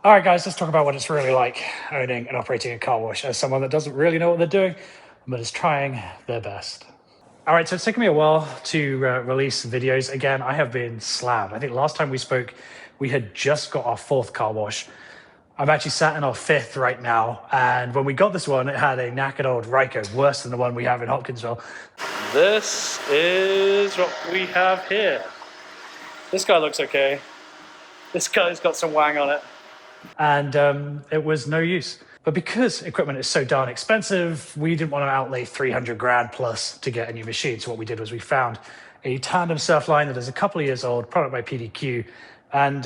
All right, guys, let's talk about what it's really like owning and operating a car wash as someone that doesn't really know what they're doing, but is trying their best. All right, so it's taken me a while to release videos. Again, I have been slammed. I think last time we spoke, we had just got our fourth car wash. I'm actually sat in our fifth right now. And when we got this one, it had a knackered old Ryko, worse than the one we have in Hopkinsville. This is what we have here. This guy looks okay. This guy's got some wang on it. And it was no use. But because equipment is so darn expensive, we didn't want to outlay 300 grand plus to get a new machine. So what we did was we found a tandem surf line that is a couple of years old, product by PDQ, and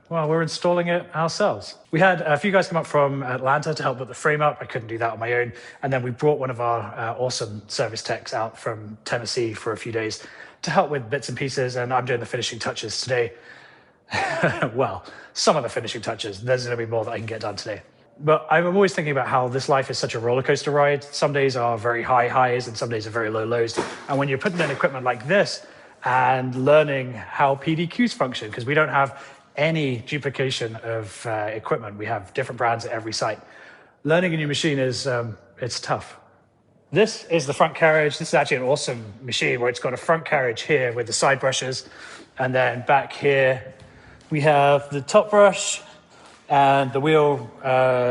well, we're installing it ourselves. We had a few guys come up from Atlanta to help put the frame up. I couldn't do that on my own. And then we brought one of our awesome service techs out from Tennessee for a few days to help with bits and pieces. And I'm doing the finishing touches today. Well, some of the finishing touches. There's going to be more that I can get done today. But I'm always thinking about how this life is such a roller coaster ride. Some days are very high highs and some days are very low lows. And when you're putting in equipment like this and learning how PDQs function, because we don't have any duplication of equipment. We have different brands at every site. Learning a new machine is, it's tough. This is the front carriage. This is actually an awesome machine where it's got a front carriage here with the side brushes. And then back here, we have the top brush and the wheel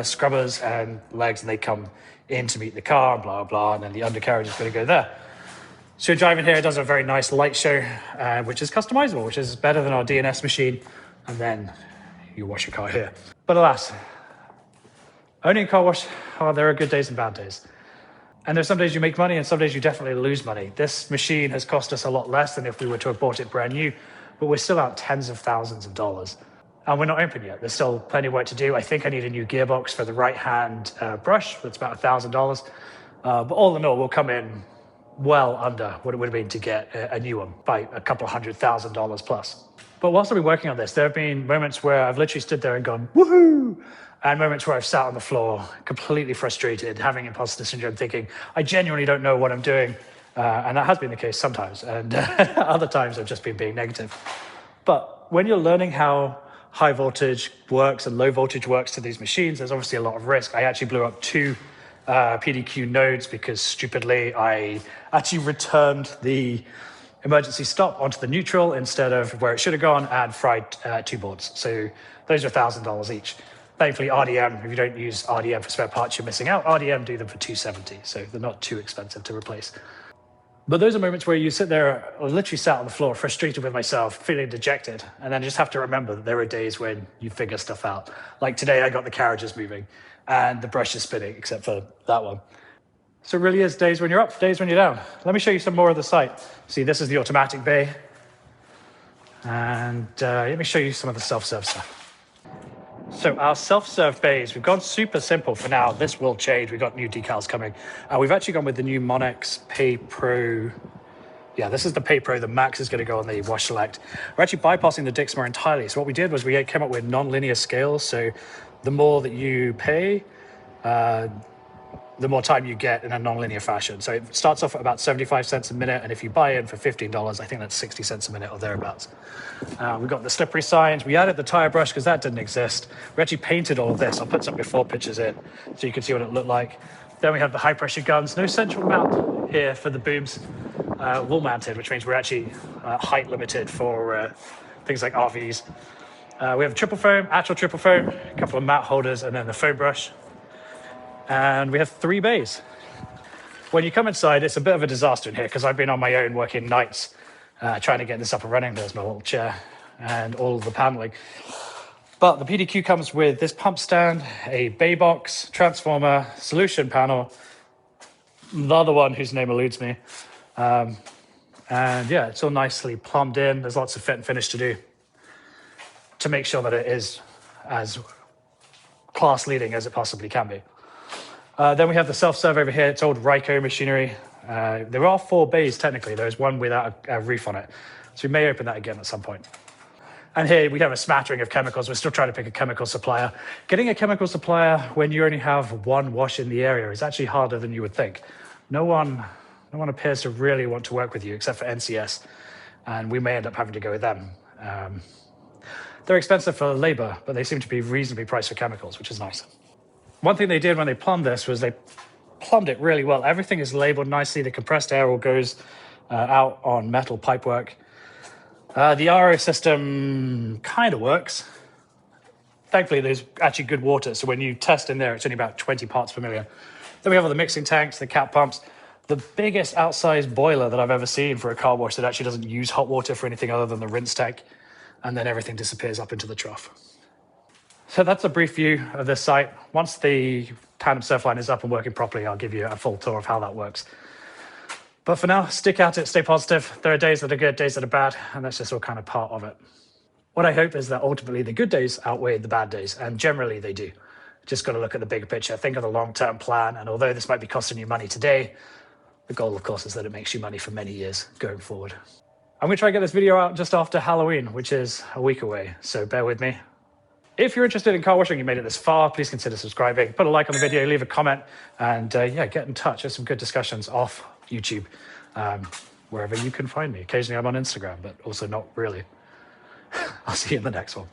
scrubbers and legs, and they come in to meet the car, blah, blah, and then the undercarriage is going to go there. So you're driving here, it does a very nice light show, which is customizable, which is better than our DNS machine, and then you wash your car here. But alas, owning a car wash, oh, there are good days and bad days. And there's some days you make money and some days you definitely lose money. This machine has cost us a lot less than if we were to have bought it brand new, but we're still out tens of thousands of dollars. And we're not open yet. There's still plenty of work to do. I think I need a new gearbox for the right-hand brush. That's about $1,000. But all in all, we'll come in well under what it would have been to get a new one by a couple $100,000 plus. But whilst I've been working on this, there have been moments where I've literally stood there and gone, woohoo! And moments where I've sat on the floor, completely frustrated, having imposter syndrome, thinking, I genuinely don't know what I'm doing. And that has been the case sometimes. And other times I've just been being negative. But when you're learning how high voltage works and low voltage works to these machines, there's obviously a lot of risk. I actually blew up two PDQ nodes because stupidly I actually returned the emergency stop onto the neutral instead of where it should have gone and fried two boards. So those are $1,000 each. Thankfully, RDM, if you don't use RDM for spare parts, you're missing out. RDM do them for $270, so they're not too expensive to replace. But those are moments where you sit there, or literally sat on the floor, frustrated with myself, feeling dejected, and then just have to remember that there are days when you figure stuff out. Like today, I got the carriages moving, and the brush is spinning, except for that one. So it really is days when you're up, days when you're down. Let me show you some more of the site. See, this is the automatic bay. And let me show you some of the self-serve stuff. So our self-serve bays, we've gone super simple for now. This will change. We've got new decals coming. We've actually gone with the new Monex Pay Pro. Yeah, this is the Pay Pro. The Max is going to go on the Wash Select. We're actually bypassing the Dixmoor entirely. So what we did was we came up with non-linear scales. So the more that you pay, the more time you get in a non-linear fashion. So it starts off at about 75 cents a minute, and if you buy in for $15, I think that's 60 cents a minute or thereabouts. We've got the slippery signs. We added the tire brush because that didn't exist. We actually painted all of this. I'll put some before pictures in so you can see what it looked like. Then we have the high pressure guns. No central mount here for the booms. Wall mounted, which means we're actually height limited for things like RVs. We have triple foam, actual triple foam, a couple of mat holders, and then the foam brush. And we have 3 bays. When you come inside, it's a bit of a disaster in here because I've been on my own working nights trying to get this up and running. There's my little chair and all of the paneling. But the PDQ comes with this pump stand, a bay box, transformer, solution panel, the other one whose name eludes me. And yeah, it's all nicely plumbed in. There's lots of fit and finish to do to make sure that it is as class leading as it possibly can be. Then we have the self-serve over here. It's old Ryko machinery. There are 4 bays, technically. There's one without a roof on it. So we may open that again at some point. And here we have a smattering of chemicals. We're still trying to pick a chemical supplier. Getting a chemical supplier when you only have one wash in the area is actually harder than you would think. No one appears to really want to work with you except for NCS. And we may end up having to go with them. They're expensive for labor, but they seem to be reasonably priced for chemicals, which is nice. One thing they did when they plumbed this was they plumbed it really well. Everything is labeled nicely. The compressed air all goes out on metal pipework. The RO system kind of works. Thankfully, there's actually good water, so when you test in there, it's only about 20 parts per million. Then we have all the mixing tanks, the cap pumps, the biggest outsized boiler that I've ever seen for a car wash that actually doesn't use hot water for anything other than the rinse tank, and then everything disappears up into the trough. So that's a brief view of this site. Once the tandem Surfline is up and working properly, I'll give you a full tour of how that works. But for now, stick at it, stay positive. There are days that are good, days that are bad, and that's just all kind of part of it. What I hope is that ultimately the good days outweigh the bad days, and generally they do. Just got to look at the bigger picture, think of the long-term plan, and although this might be costing you money today, the goal, of course, is that it makes you money for many years going forward. I'm going to try and get this video out just after Halloween, which is a week away, so bear with me. If you're interested in car washing, you made it this far, please consider subscribing, put a like on the video, leave a comment, and yeah, get in touch. There's some good discussions off YouTube, wherever you can find me. Occasionally I'm on Instagram, but also not really. I'll see you in the next one.